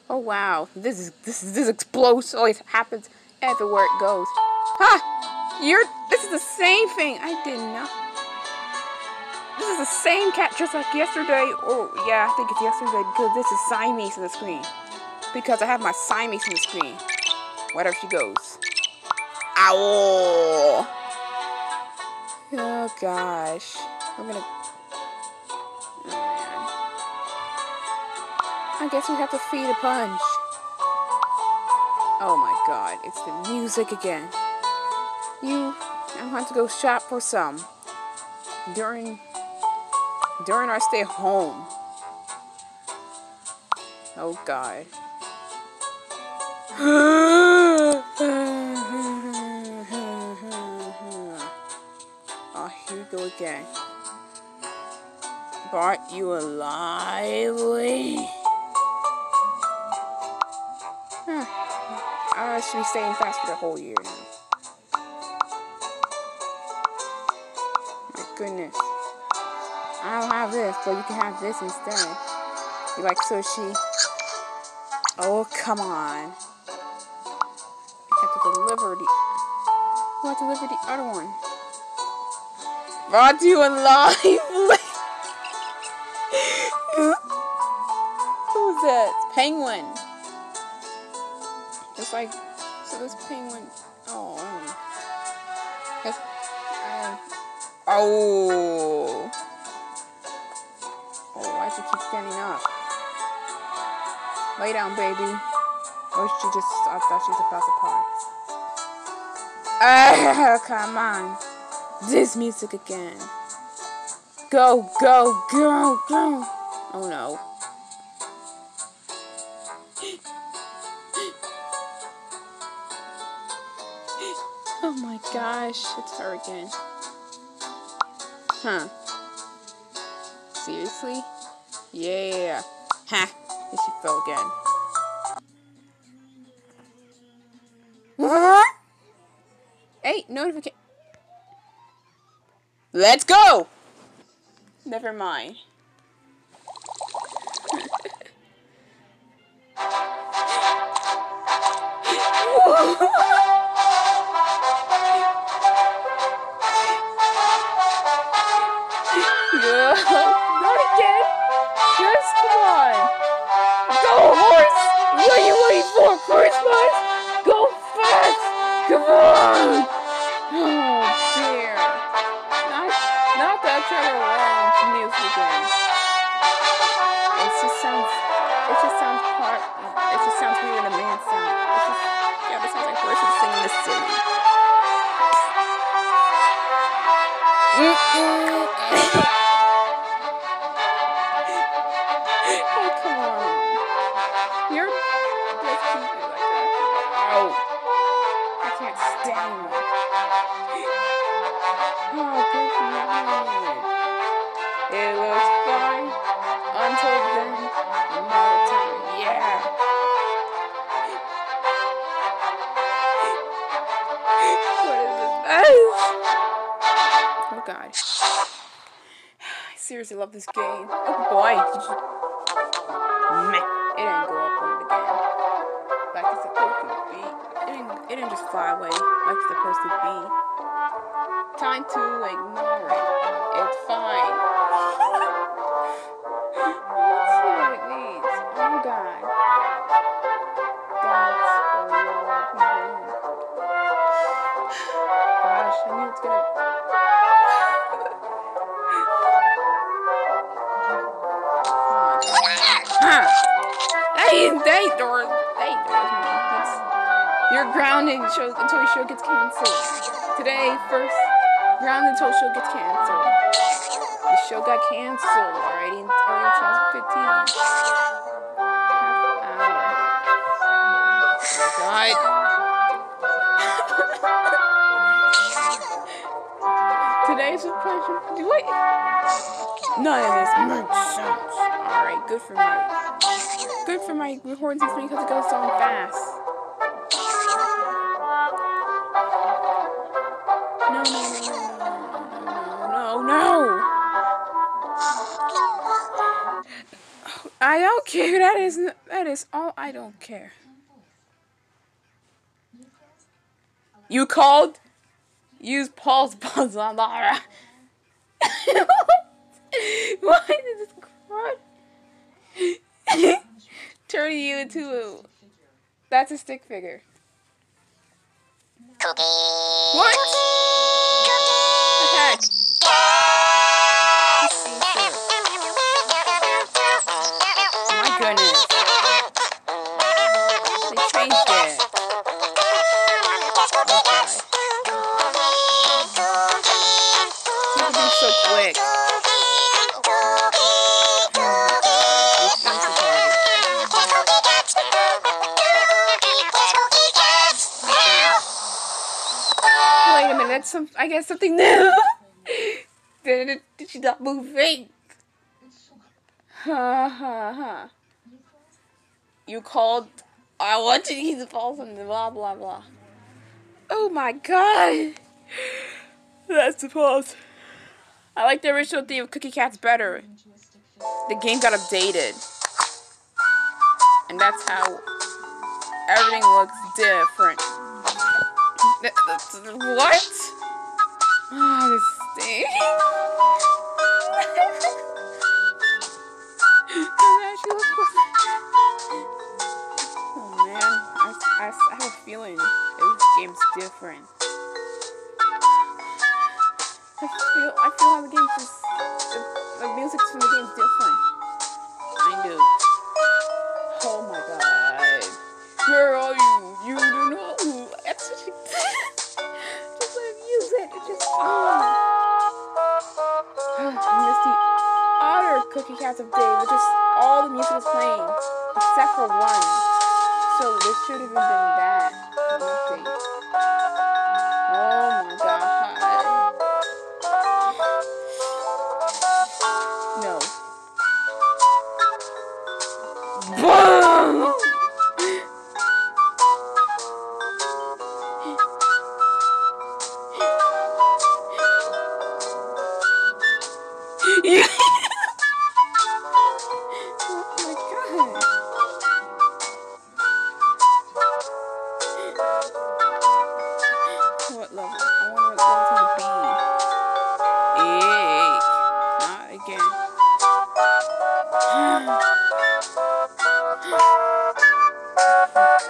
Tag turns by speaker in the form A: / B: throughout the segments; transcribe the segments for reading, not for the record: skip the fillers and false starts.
A: Oh wow, this explodes. Always happens everywhere it goes. Ha! This is the same thing. I did not. This is the same cat just like yesterday. Or yeah, I think it's yesterday because this is Siamese in the screen. Because I have my Siamese in the screen. Wherever she goes. Ow! Oh gosh, we're gonna. Oh man. I guess we have to feed a punch. Oh my god, it's the music again. I'm going to go shop for some during our stay home. Oh god. Oh, here we go again. Bart, you alive? I should be staying fast for the whole year now. My goodness. I don't have this, but you can have this instead. You like sushi? Oh, come on. I have to deliver the other one. Brought you alive. Who's that? It's Penguin. It's like, so this penguin. Oh. Oh. Oh, why'd you keep standing up? Lay down, baby. Or I thought she was about to part. Come on. This music again. Go, go, go, go. Oh no. Oh my gosh, it's her again. Huh. Seriously? Yeah. Ha! And she fell again. Hey, notification. Let's go! Never mind. Not again. Just come on. Go, horse. What are you waiting for? Christmas? Go fast. Come on. Oh dear. Not that Trevor Lawrence music again. It just sounds weird in a man's sound. That sounds like a person singing this silly. Oh, come on. You're just keeping like that. Ow. I can't stand it. Oh, good for you. It looks fine until then. Another time. Yeah. What is this? Oh, God. I seriously love this game. Oh, boy. Meh. It didn't go up on the game. Like it's supposed to be. It didn't just fly away like it's supposed to be. Time to ignore it. It's fine. Let's see what it needs. Oh god. That's a lot of people. Gosh, I knew it's gonna. They doors, you're grounded until your show gets canceled. Today, first, grounded until show gets canceled. The show got canceled already in early 2015. Half hour. Oh my god. Today's a pleasure. Do it. None of this merch sounds. Alright, good for my recording screen because it goes so fast. No. I don't care. That That is all. I don't care. You called? Use Paul's puzzle on Lara. Why did this crud turn you into a... That's a stick figure.
B: Cookie.
A: What? The heck? My goodness. They changed it. People do so quick. Wait a minute, that's some. I guess something new. Did she not moving? Ha ha ha. You called. I want to use the balls and blah blah blah. Oh my god. That's the pause. I like the original theme of Cookie Cats better. The game got updated. And that's how everything looks different. What? Oh, this thing. Oh man, I have a feeling this game's different. I feel how the game's just, the music from the game's different. Kind of. Oh my god. Where are you? You don't know. That's such a... just let him use it. It's just fun. I missed the other Cookie Cats update, but just all the music was playing. Except for one. So this should have been that update. Oh my god. No. Boom! What level? I wonder what level it's gonna be. Eek. Not again.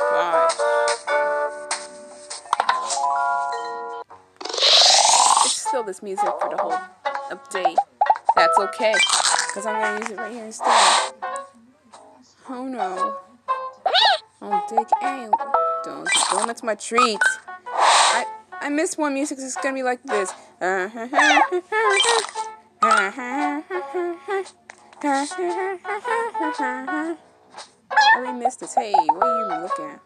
A: Gosh. It's still this music for the whole update. That's okay, because I'm gonna use it right here instead. Oh no. Oh, dig a. Don't mix my treats. I missed one music. It's gonna be like this. I already missed this. Hey, what are you looking at?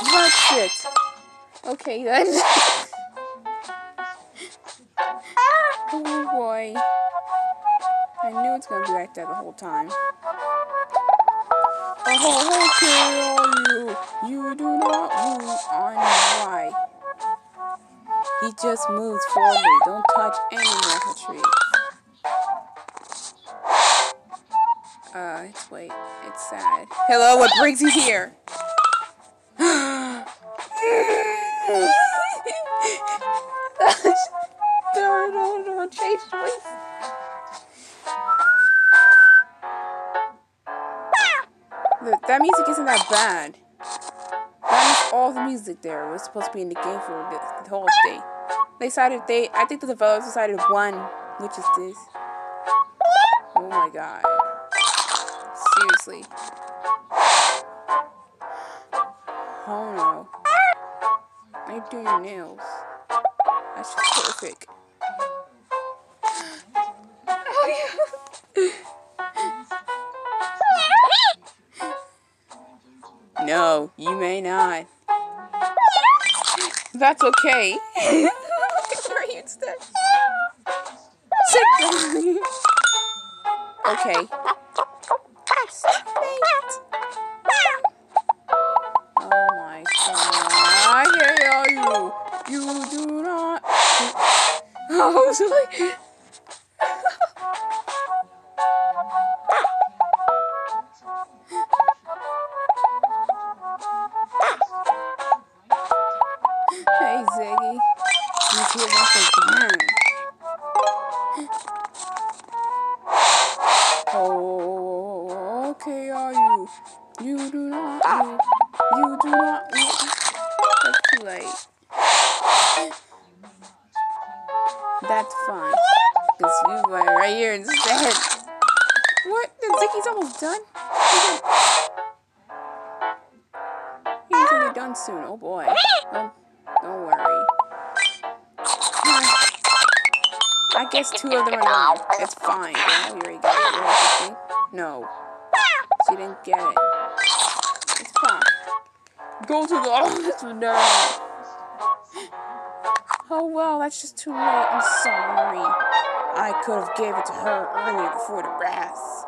A: That's it. Okay, then. Oh boy. I knew it's gonna be like that the whole time. Oh, okay, are you? You do not move on why. He just moves forward. Don't touch any more trees. Wait, it's sad. Hello, what brings you here? No, change voice. Look, that music isn't that bad. That means all the music there was supposed to be in the game for the whole day. I think the developers decided one, which is this. Oh my god. Seriously. Oh no. Are you doing your nails? That's just perfect. No, you may not. That's okay. Where are you instead? Sit down. Okay. Oh my god. Here are you. You do not. Oh, sorry. okay are you? You do not need. You do not need. That's too late. That's fine. Because you went right here instead. What? Ziggy's almost done? He's gonna be done soon. Oh boy. Don't worry. I guess 2 of them are done. It's fine. Yeah, you already got it. No. She didn't get it. It's fine. Go to the office now. Oh well, that's just too late. I'm sorry. I could have gave it to her earlier before the rest.